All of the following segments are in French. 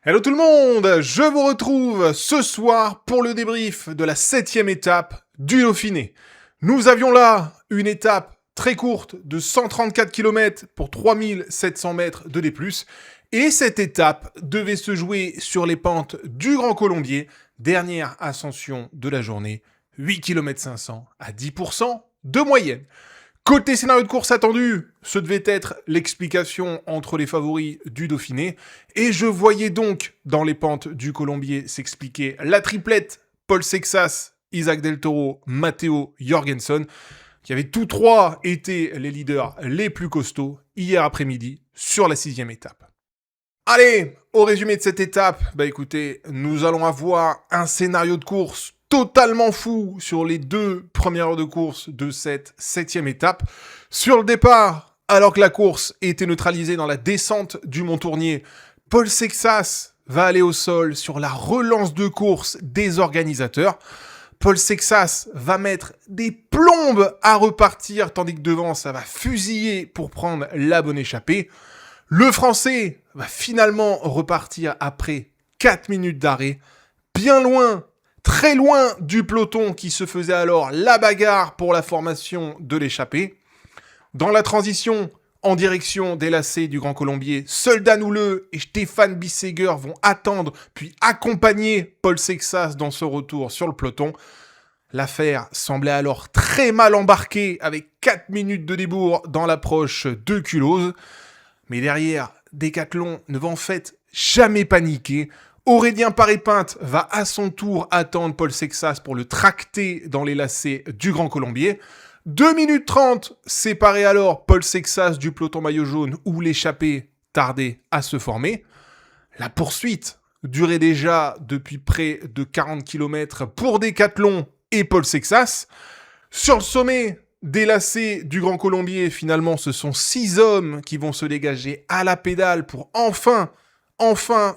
Hello tout le monde, je vous retrouve ce soir pour le débrief de la 7e étape du Dauphiné. Nous avions là une étape très courte de 134 km pour 3700 mètres de D+, et cette étape devait se jouer sur les pentes du Grand Colombier, dernière ascension de la journée, 8 km 500 à 10% de moyenne. Côté scénario de course attendu, ce devait être l'explication entre les favoris du Dauphiné, et je voyais donc dans les pentes du Colombier s'expliquer la triplette Paul Sexas, Isaac Del Toro, Matteo Jorgensen, qui avaient tous trois été les leaders les plus costauds hier après-midi sur la 6e étape. Allez, au résumé de cette étape, écoutez, nous allons avoir un scénario de course totalement fou sur les 2 premières heures de course de cette 7e étape. Sur le départ, alors que la course était neutralisée dans la descente du Mont-Tournier, Paul Sexas va aller au sol sur la relance de course des organisateurs. Paul Sexas va mettre des plombes à repartir, tandis que devant, ça va fusiller pour prendre la bonne échappée. Le Français va finalement repartir après 4 minutes d'arrêt, bien loin, très loin du peloton qui se faisait alors la bagarre pour la formation de l'échappée. Dans la transition, en direction des lacets du Grand Colombier, seul Dan Houleux et Stéphane Bisseger vont attendre puis accompagner Paul Sexas dans ce retour sur le peloton. L'affaire semblait alors très mal embarquée avec 4 minutes de débours dans l'approche de Culose. Mais derrière, Decathlon ne va en fait jamais paniquer. Aurélien Paré-Pinte va à son tour attendre Paul Sexas pour le tracter dans les lacets du Grand Colombier. 2 minutes 30 séparait alors Paul Sexas du peloton maillot jaune où l'échappée tardait à se former. La poursuite durait déjà depuis près de 40 km pour Decathlon et Paul Sexas. Sur le sommet des lacets du Grand Colombier, finalement, ce sont 6 hommes qui vont se dégager à la pédale pour enfin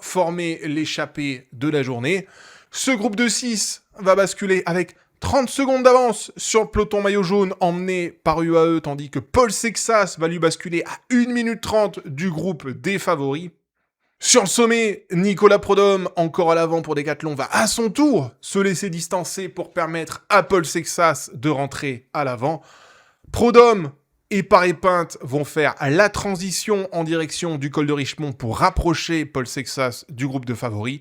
former l'échappée de la journée. Ce groupe de 6 va basculer avec 30 secondes d'avance sur le peloton maillot jaune emmené par UAE, tandis que Paul Sexas va lui basculer à 1 minute 30 du groupe des favoris. Sur le sommet, Nicolas Prudhomme, encore à l'avant pour Decathlon, va à son tour se laisser distancer pour permettre à Paul Sexas de rentrer à l'avant. Prudhomme et Paré-Pinte vont faire la transition en direction du col de Richemont pour rapprocher Paul Sexas du groupe de favoris.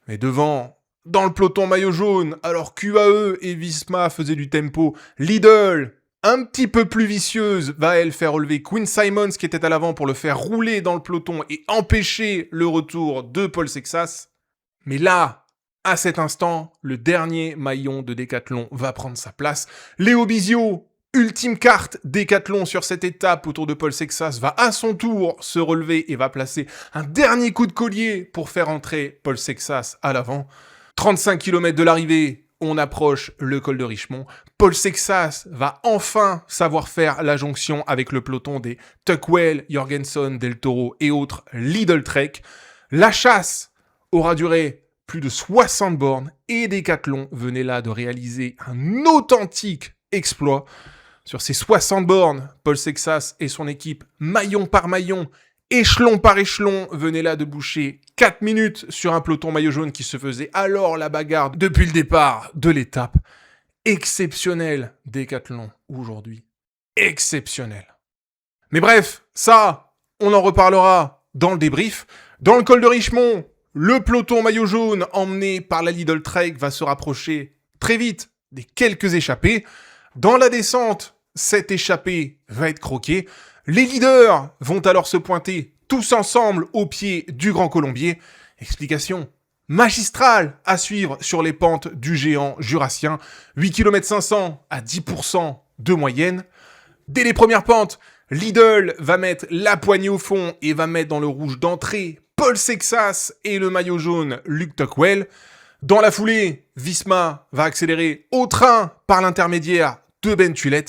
Mais devant, dans le peloton maillot jaune, alors qu'UAE et Visma faisaient du tempo, Lidl, un petit peu plus vicieuse, va elle faire relever Quinn Simons qui était à l'avant pour le faire rouler dans le peloton et empêcher le retour de Paul Sexas. Mais là, à cet instant, le dernier maillon de Decathlon va prendre sa place. Léo Bizio, ultime carte Decathlon sur cette étape autour de Paul Sexas, va à son tour se relever et va placer un dernier coup de collier pour faire entrer Paul Sexas à l'avant. 35 km de l'arrivée, on approche le col de Richemont. Paul Sexas va enfin savoir faire la jonction avec le peloton des Tuckwell, Jorgensen, Del Toro et autres Lidl Trek. La chasse aura duré plus de 60 bornes et Decathlon venait là de réaliser un authentique exploit. Sur ces 60 bornes, Paul Sexas et son équipe, maillon par maillon, échelon par échelon, venaient là de boucher 4 minutes sur un peloton maillot jaune qui se faisait alors la bagarre depuis le départ de l'étape. Exceptionnel Decathlon aujourd'hui. Exceptionnel. Mais bref, ça, on en reparlera dans le débrief. Dans le col de Richemont, le peloton maillot jaune emmené par la Lidl Trek va se rapprocher très vite des quelques échappés. Dans la descente, cette échappée va être croquée. Les leaders vont alors se pointer tous ensemble au pied du Grand Colombier. Explication magistrale à suivre sur les pentes du géant jurassien. 8 km 500 à 10% de moyenne. Dès les premières pentes, Lidl va mettre la poignée au fond et va mettre dans le rouge d'entrée Paul Sexas et le maillot jaune Luke Tuckwell. Dans la foulée, Visma va accélérer au train par l'intermédiaire de Ben Tullet.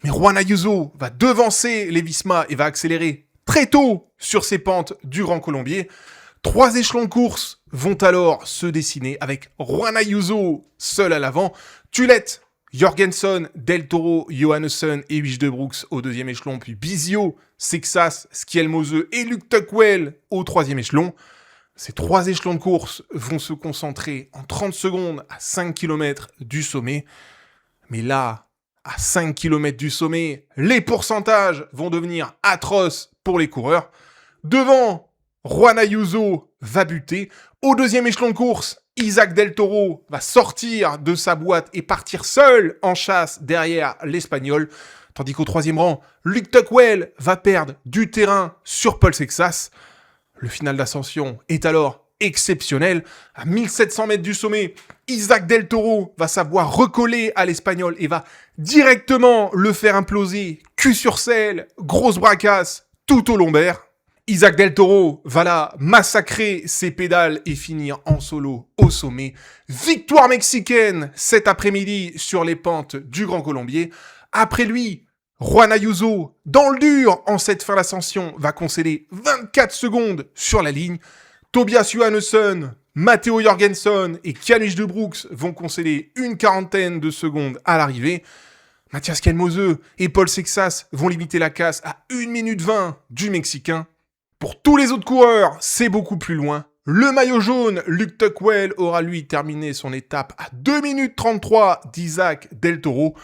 Mais Juan Ayuso va devancer les Visma et va accélérer très tôt sur ces pentes du Grand Colombier. 3 échelons de course vont alors se dessiner avec Juan Ayuso seul à l'avant, Tullet, Jorgensen, Del Toro, Johannessen et Wish de Brooks au 2e échelon, puis Bizio, Sexas, Skjelmose et Luke Tuckwell au 3e échelon. Ces 3 échelons de course vont se concentrer en 30 secondes à 5 km du sommet. Mais là, à 5 km du sommet, les pourcentages vont devenir atroces pour les coureurs. Devant, Juan Ayuso va buter. Au deuxième échelon de course, Isaac Del Toro va sortir de sa boîte et partir seul en chasse derrière l'Espagnol. Tandis qu'au troisième rang, Luke Tuckwell va perdre du terrain sur Paul Sexas. Le final d'ascension est alors exceptionnel. À 1700 mètres du sommet, Isaac Del Toro va savoir recoller à l'Espagnol et va directement le faire imploser. Cul sur selle, grosse bracasse, tout au lombaire. Isaac Del Toro va là massacrer ses pédales et finir en solo au sommet. Victoire mexicaine cet après-midi sur les pentes du Grand Colombier. Après lui, Juan Ayuso, dans le dur en cette fin d'ascension, va concéder 24 secondes sur la ligne. Tobias Johannesson, Matteo Jorgensen et Canis de Brooks vont concéder une quarantaine de secondes à l'arrivée. Mathias Kelmose et Paul Sexas vont limiter la casse à 1 minute 20 du Mexicain. Pour tous les autres coureurs, c'est beaucoup plus loin. Le maillot jaune, Luke Tuckwell, aura lui terminé son étape à 2 minutes 33 d'Isaac Del Toro.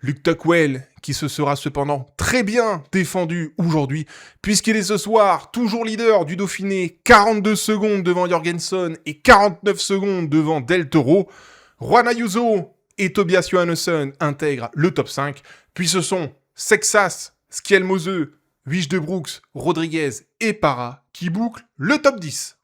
Luke Tuckwell, qui se sera cependant très bien défendu aujourd'hui, puisqu'il est ce soir toujours leader du Dauphiné, 42 secondes devant Jorgensen et 49 secondes devant Del Toro. Juan Ayuso et Tobias Johannesson intègrent le top 5, puis ce sont Sexas, Schielmose, Wish de Brooks, Rodriguez et Para qui bouclent le top 10.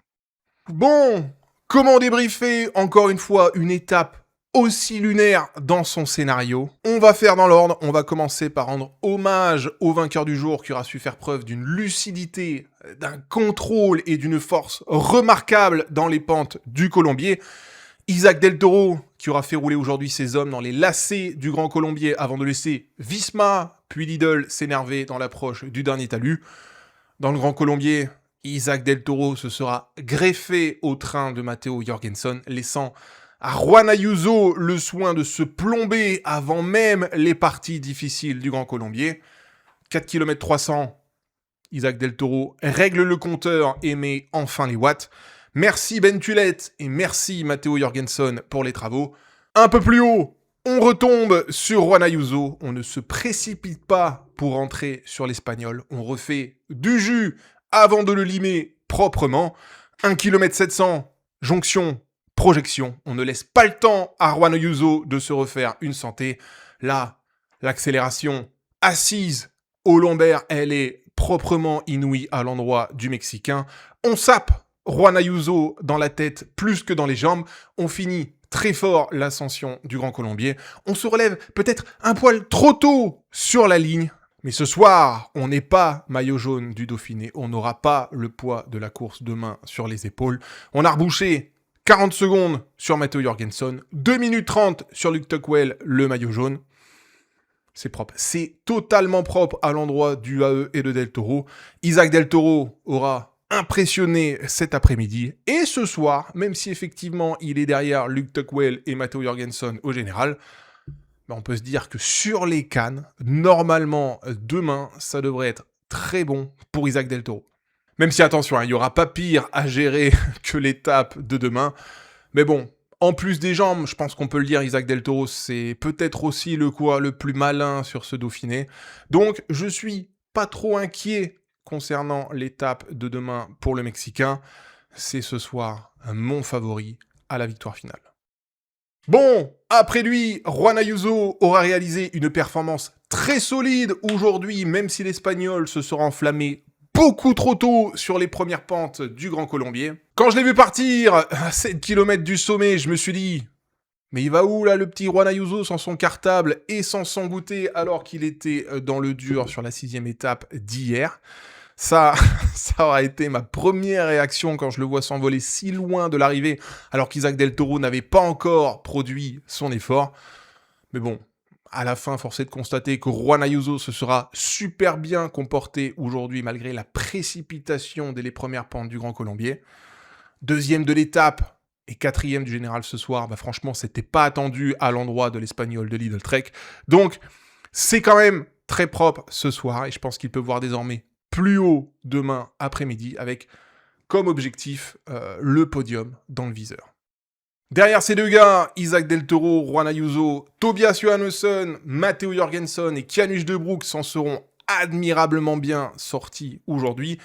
Bon, comment débriefer encore une fois une étape aussi lunaire dans son scénario? On va faire dans l'ordre, on va commencer par rendre hommage au vainqueur du jour qui aura su faire preuve d'une lucidité, d'un contrôle et d'une force remarquable dans les pentes du Colombier. Isaac Del Toro, qui aura fait rouler aujourd'hui ses hommes dans les lacets du Grand Colombier avant de laisser Visma puis Lidl s'énerver dans l'approche du dernier talus. Dans le Grand Colombier, Isaac Del Toro se sera greffé au train de Matteo Jorgensen, laissant à Juan Ayuso le soin de se plomber avant même les parties difficiles du Grand Colombier. 4 km 300, Isaac Del Toro règle le compteur et met enfin les watts. Merci Ben Tulette et merci Matteo Jorgensen pour les travaux. Un peu plus haut, on retombe sur Juan Ayuso. On ne se précipite pas pour rentrer sur l'Espagnol. On refait du jus avant de le limer proprement. 1 km 700, jonction, projection. On ne laisse pas le temps à Juan Ayuso de se refaire une santé. Là, l'accélération assise au lombaire, elle est proprement inouïe à l'endroit du Mexicain. On sape Juan Ayuso dans la tête plus que dans les jambes. On finit très fort l'ascension du Grand Colombier. On se relève peut-être un poil trop tôt sur la ligne. Mais ce soir, on n'est pas maillot jaune du Dauphiné. On n'aura pas le poids de la course demain sur les épaules. On a rebouché 40 secondes sur Matteo Jorgensen, 2 minutes 30 sur Luke Tuckwell, le maillot jaune. C'est propre. C'est totalement propre à l'endroit du AE et de Del Toro. Isaac Del Toro aura impressionné cet après-midi. Et ce soir, même si effectivement il est derrière Luke Tuckwell et Matteo Jorgensen au général, on peut se dire que sur les cannes, normalement, demain, ça devrait être très bon pour Isaac Del Toro. Même si, attention, il n'y aura pas pire à gérer que l'étape de demain. Mais bon, en plus des jambes, je pense qu'on peut le dire, Isaac Del Toro, c'est peut-être aussi le coureur le plus malin sur ce Dauphiné. Donc, je suis pas trop inquiet concernant l'étape de demain pour le Mexicain. C'est ce soir mon favori à la victoire finale. Bon, après lui, Juan Ayuso aura réalisé une performance très solide aujourd'hui, même si l'Espagnol se sera enflammé beaucoup trop tôt sur les premières pentes du Grand Colombier. Quand je l'ai vu partir à 7 km du sommet, je me suis dit « Mais il va où là le petit Juan Ayuso sans son cartable et sans son goûter alors qu'il était dans le dur sur la 6e étape d'hier ?» Ça aura été ma première réaction quand je le vois s'envoler si loin de l'arrivée, alors qu'Isaac Del Toro n'avait pas encore produit son effort. Mais bon, à la fin, force est de constater que Juan Ayuso se sera super bien comporté aujourd'hui, malgré la précipitation dès les premières pentes du Grand Colombier. 2e de l'étape et 4e du général ce soir, franchement, c'était pas attendu à l'endroit de l'Espagnol de Lidl Trek. Donc, c'est quand même très propre ce soir, et je pense qu'il peut voir désormais plus haut demain après-midi avec comme objectif le podium dans le viseur. Derrière ces deux gars, Isaac Del Toro, Juan Ayuso, Tobias Johannesson, Matteo Jorgensen et Kianush De Broek s'en seront admirablement bien sortis aujourd'hui.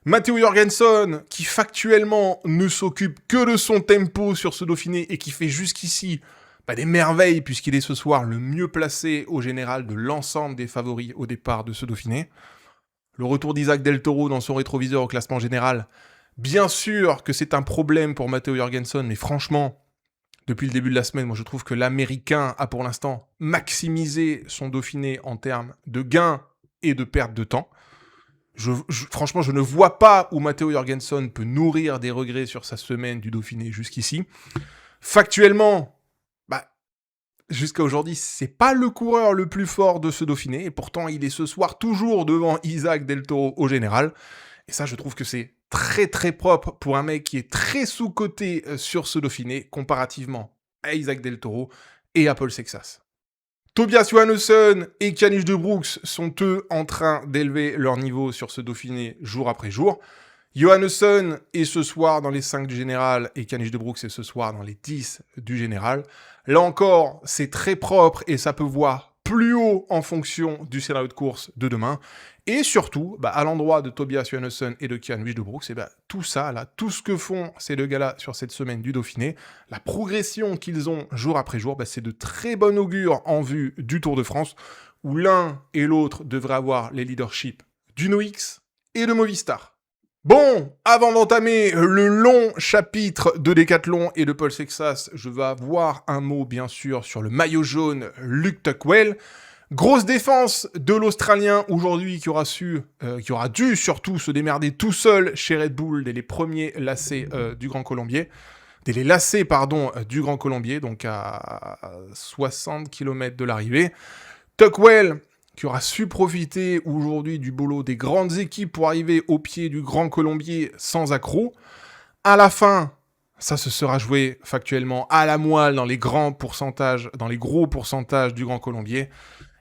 Matteo Jorgensen, qui factuellement ne s'occupe que de son tempo sur ce Dauphiné et qui fait jusqu'ici des merveilles puisqu'il est ce soir le mieux placé au général de l'ensemble des favoris au départ de ce Dauphiné. Le retour d'Isaac Del Toro dans son rétroviseur au classement général, bien sûr que c'est un problème pour Matteo Jorgensen, mais franchement, depuis le début de la semaine, moi je trouve que l'Américain a pour l'instant maximisé son Dauphiné en termes de gains et de perte de temps. Franchement, je ne vois pas où Matteo Jorgensen peut nourrir des regrets sur sa semaine du Dauphiné jusqu'ici. Factuellement, jusqu'à aujourd'hui, c'est pas le coureur le plus fort de ce Dauphiné, et pourtant il est ce soir toujours devant Isaac Del Toro au général. Et ça, je trouve que c'est très très propre pour un mec qui est très sous-coté sur ce Dauphiné, comparativement à Isaac Del Toro et à Paul Sexas. Tobias Johannesson et Kianush De Broek sont eux en train d'élever leur niveau sur ce Dauphiné jour après jour. Johannesson est ce soir dans les 5 du général et Kianush De Broek est ce soir dans les 10 du général. Là encore, c'est très propre et ça peut voir plus haut en fonction du scénario de course de demain. Et surtout, à l'endroit de Tobias Johannesson et de Kianush De Broek, tout ça, là, tout ce que font ces deux gars-là sur cette semaine du Dauphiné, la progression qu'ils ont jour après jour, c'est de très bon augure en vue du Tour de France, où l'un et l'autre devraient avoir les leaderships d'Uno-X et de Movistar. Bon, avant d'entamer le long chapitre de Decathlon et de Paul Sexas, je vais avoir un mot bien sûr sur le maillot jaune Luke Tuckwell. Grosse défense de l'Australien aujourd'hui qui aura dû surtout se démerder tout seul chez Red Bull dès les premiers lacets du Grand Colombier. Dès les lacets, du Grand Colombier, donc à 60 km de l'arrivée. Tuckwell qui aura su profiter aujourd'hui du boulot des grandes équipes pour arriver au pied du Grand Colombier sans accroc. À la fin, ça se sera joué factuellement à la moelle dans les gros pourcentages du Grand Colombier.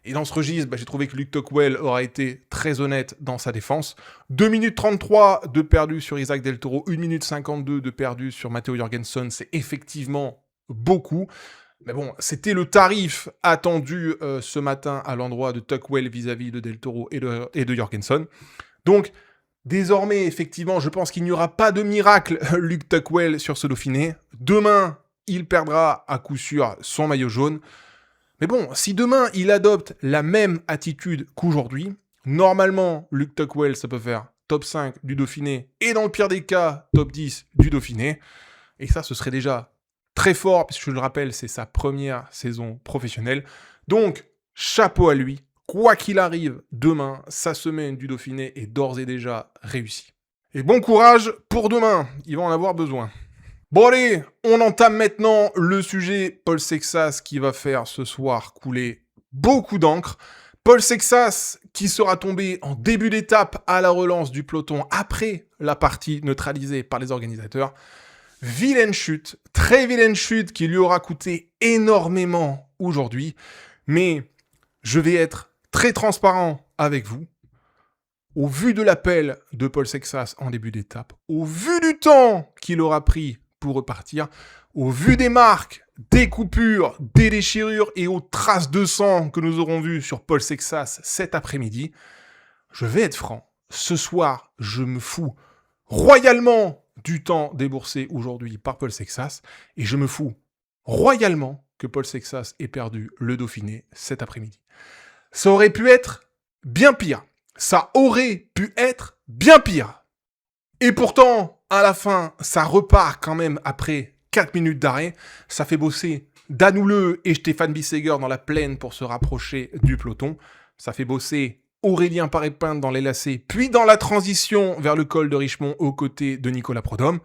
Et dans ce registre, j'ai trouvé que Luke Tuckwell aura été très honnête dans sa défense. 2 minutes 33 de perdu sur Isaac Del Toro, 1 minute 52 de perdu sur Matteo Jorgensen, c'est effectivement beaucoup. Mais bon, c'était le tarif attendu ce matin à l'endroit de Tuckwell vis-à-vis de Del Toro et de Jorgensen. Donc, désormais, effectivement, je pense qu'il n'y aura pas de miracle Luke Tuckwell sur ce Dauphiné. Demain, il perdra à coup sûr son maillot jaune. Mais bon, si demain, il adopte la même attitude qu'aujourd'hui, normalement, Luke Tuckwell, ça peut faire top 5 du Dauphiné et dans le pire des cas, top 10 du Dauphiné. Et ça, ce serait déjà très fort, puisque je le rappelle, c'est sa première saison professionnelle. Donc, chapeau à lui. Quoi qu'il arrive, demain, sa semaine du Dauphiné est d'ores et déjà réussie. Et bon courage pour demain, il va en avoir besoin. Bon allez, on entame maintenant le sujet Paul Sexas qui va faire ce soir couler beaucoup d'encre. Paul Sexas qui sera tombé en début d'étape à la relance du peloton après la partie neutralisée par les organisateurs. Vilaine chute, très vilaine chute qui lui aura coûté énormément aujourd'hui. Mais je vais être très transparent avec vous. Au vu de l'appel de Paul Sexas en début d'étape, au vu du temps qu'il aura pris pour repartir, au vu des marques, des coupures, des déchirures et aux traces de sang que nous aurons vues sur Paul Sexas cet après-midi, je vais être franc. Ce soir, je me fous royalement du temps déboursé aujourd'hui par Paul Sexas et je me fous royalement que Paul Sexas ait perdu le Dauphiné cet après-midi. Ça aurait pu être bien pire. Ça aurait pu être bien pire. Et pourtant, à la fin, ça repart quand même après 4 minutes d'arrêt. Ça fait bosser Danouleux et Stéphane Bisseger dans la plaine pour se rapprocher du peloton. Ça fait bosser Aurélien Paré-Pinte dans les lacets, puis dans la transition vers le col de Richemont aux côtés de Nicolas Prodhomme.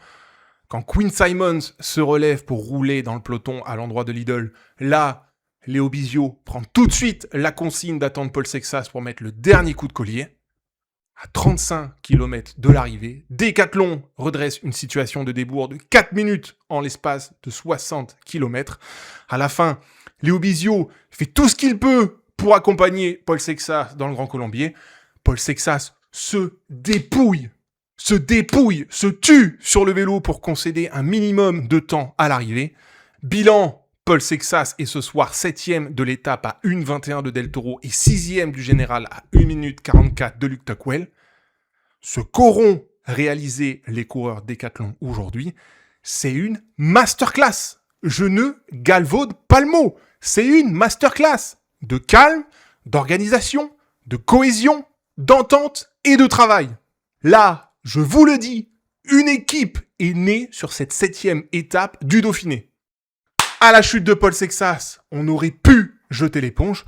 Quand Quinn Simons se relève pour rouler dans le peloton à l'endroit de Lidl, là, Léo Bizio prend tout de suite la consigne d'attendre Paul Sexas pour mettre le dernier coup de collier. À 35 km de l'arrivée, Decathlon redresse une situation de débours de 4 minutes en l'espace de 60 km. À la fin, Léo Bizio fait tout ce qu'il peut pour accompagner Paul Sexas dans le Grand Colombier. Paul Sexas se dépouille se dépouille, se tue sur le vélo pour concéder un minimum de temps à l'arrivée. Bilan, Paul Sexas est ce soir 7e de l'étape à 1,21 de Del Toro et 6e du général à 1 minute 44 de Luke Tuckwell. Ce qu'auront réalisé les coureurs Décathlon aujourd'hui, c'est une masterclass. Je ne galvaude pas le mot. C'est une masterclass de calme, d'organisation, de cohésion, d'entente et de travail. Là, je vous le dis, une équipe est née sur cette 7e étape du Dauphiné. À la chute de Paul Sexas, on aurait pu jeter l'éponge.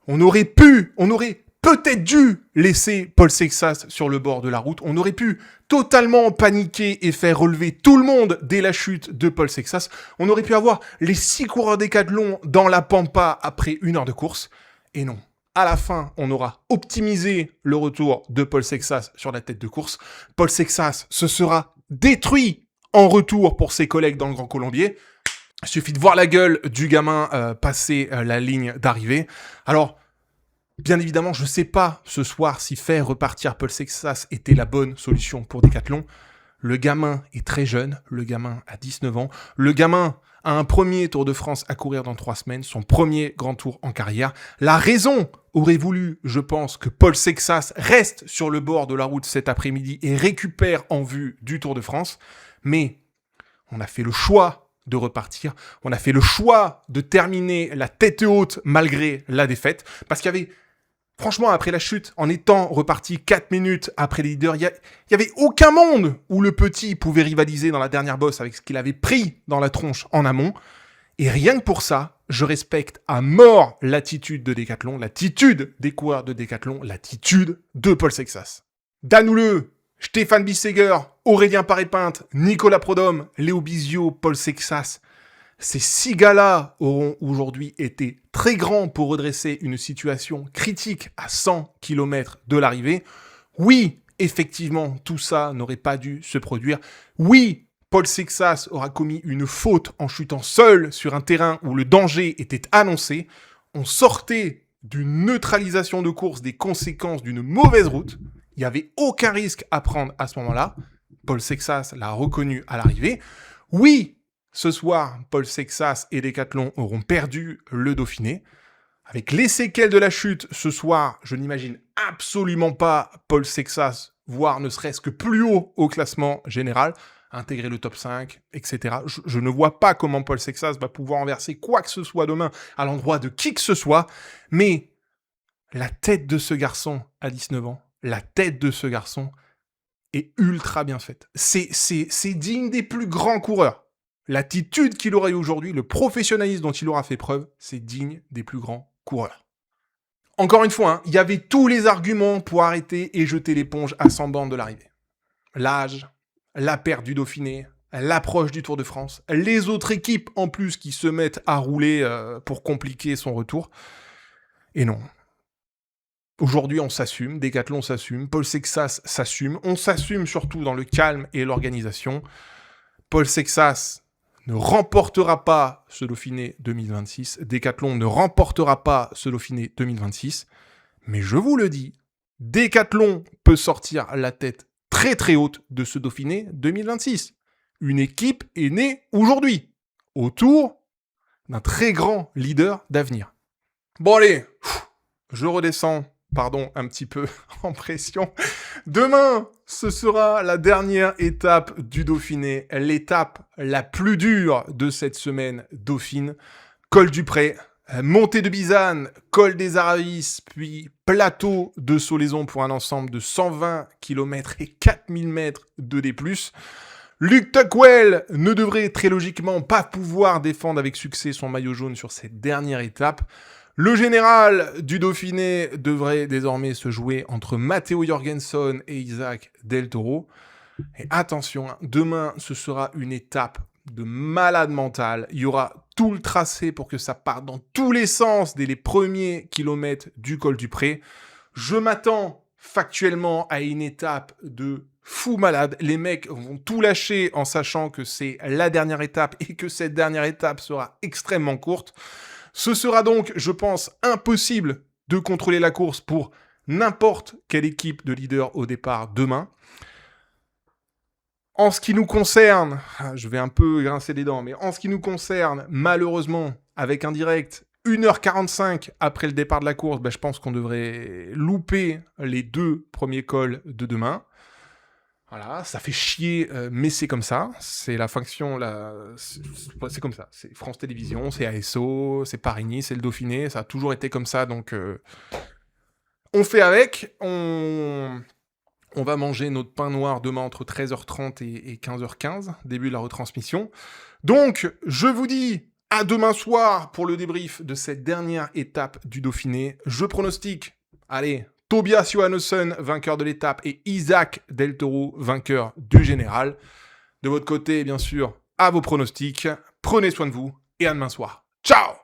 On aurait peut-être dû laisser Paul Sexas sur le bord de la route. On aurait pu totalement paniquer et faire relever tout le monde dès la chute de Paul Sexas. On aurait pu avoir les 6 coureurs Décathlon dans la pampa après 1 heure de course. Et non. À la fin, on aura optimisé le retour de Paul Sexas sur la tête de course. Paul Sexas se sera détruit en retour pour ses collègues dans le Grand Colombier. Il suffit de voir la gueule du gamin passer la ligne d'arrivée. Alors, bien évidemment, je ne sais pas ce soir si faire repartir Paul Sexas était la bonne solution pour Décathlon. Le gamin est très jeune, le gamin a 19 ans. Le gamin a un premier Tour de France à courir dans 3 semaines, son premier grand tour en carrière. La raison aurait voulu, je pense, que Paul Sexas reste sur le bord de la route cet après-midi et récupère en vue du Tour de France. Mais on a fait le choix de repartir. On a fait le choix de terminer la tête haute malgré la défaite. Parce qu'il y avait, franchement, après la chute, en étant reparti 4 minutes après les leaders, il y avait aucun monde où le petit pouvait rivaliser dans la dernière bosse avec ce qu'il avait pris dans la tronche en amont. Et rien que pour ça, je respecte à mort l'attitude de Décathlon, l'attitude des coureurs de Décathlon, l'attitude de Paul Sexas. Dan Houleux, Stéphane Bissegger, Aurélien Paré-Pinte, Nicolas Prodhomme, Léo Bizio, Paul Sexas. Ces 6 gars-là auront aujourd'hui été très grands pour redresser une situation critique à 100 km de l'arrivée. Oui, effectivement, tout ça n'aurait pas dû se produire. Oui, Paul Sexas aura commis une faute en chutant seul sur un terrain où le danger était annoncé. On sortait d'une neutralisation de course des conséquences d'une mauvaise route. Il n'y avait aucun risque à prendre à ce moment-là. Paul Sexas l'a reconnu à l'arrivée. Oui, ce soir, Paul Sexas et Décathlon auront perdu le Dauphiné. Avec les séquelles de la chute ce soir, je n'imagine absolument pas Paul Sexas, voire ne serait-ce que plus haut au classement général, intégrer le top 5, etc. Je ne vois pas comment Paul Sexas va pouvoir renverser quoi que ce soit demain à l'endroit de qui que ce soit. Mais la tête de ce garçon à 19 ans, la tête de ce garçon est ultra bien faite. C'est digne des plus grands coureurs. L'attitude qu'il aura eu aujourd'hui, le professionnalisme dont il aura fait preuve, c'est digne des plus grands coureurs. Encore une fois, il y avait tous les arguments pour arrêter et jeter l'éponge à 100 bornes de l'arrivée. L'âge, la perte du Dauphiné, l'approche du Tour de France, les autres équipes en plus qui se mettent à rouler pour compliquer son retour. Et non. Aujourd'hui, on s'assume, Décathlon s'assume, Paul Sexas s'assume, on s'assume surtout dans le calme et l'organisation. Paul Sexas ne remportera pas ce Dauphiné 2026, Décathlon ne remportera pas ce Dauphiné 2026, mais je vous le dis, Décathlon peut sortir la tête très très haute de ce Dauphiné 2026. Une équipe est née aujourd'hui, autour d'un très grand leader d'avenir. Bon allez, je redescends, un petit peu en pression. Demain, ce sera la dernière étape du Dauphiné, l'étape la plus dure de cette semaine dauphine. Col du Pré, montée de Bizane, col des Aravis, puis plateau de Solaison pour un ensemble de 120 km et 4000 mètres de D+. Luke Tuckwell ne devrait très logiquement pas pouvoir défendre avec succès son maillot jaune sur cette dernière étape. Le général du Dauphiné devrait désormais se jouer entre Matteo Jorgenson et Isaac Del Toro. Et attention, demain, ce sera une étape de malade mental. Il y aura tout le tracé pour que ça parte dans tous les sens dès les premiers kilomètres du col du Pré. Je m'attends factuellement à une étape de fou malade. Les mecs vont tout lâcher en sachant que c'est la dernière étape et que cette dernière étape sera extrêmement courte. Ce sera donc, je pense, impossible de contrôler la course pour n'importe quelle équipe de leader au départ demain. En ce qui nous concerne, je vais un peu grincer les dents, mais en ce qui nous concerne, malheureusement, avec un direct, 1h45 après le départ de la course, je pense qu'on devrait louper les 2 premiers cols de demain. Voilà, ça fait chier, mais c'est comme ça. C'est la fonction, c'est comme ça. C'est France Télévisions, c'est ASO, c'est Paris-Nice, c'est le Dauphiné. Ça a toujours été comme ça, donc on fait avec. On va manger notre pain noir demain entre 13h30 et 15h15, début de la retransmission. Donc, je vous dis à demain soir pour le débrief de cette dernière étape du Dauphiné. Je pronostique, allez, Tobias Johannessen, vainqueur de l'étape, et Isaac Del Toro, vainqueur du général. De votre côté, bien sûr, à vos pronostics. Prenez soin de vous et à demain soir. Ciao!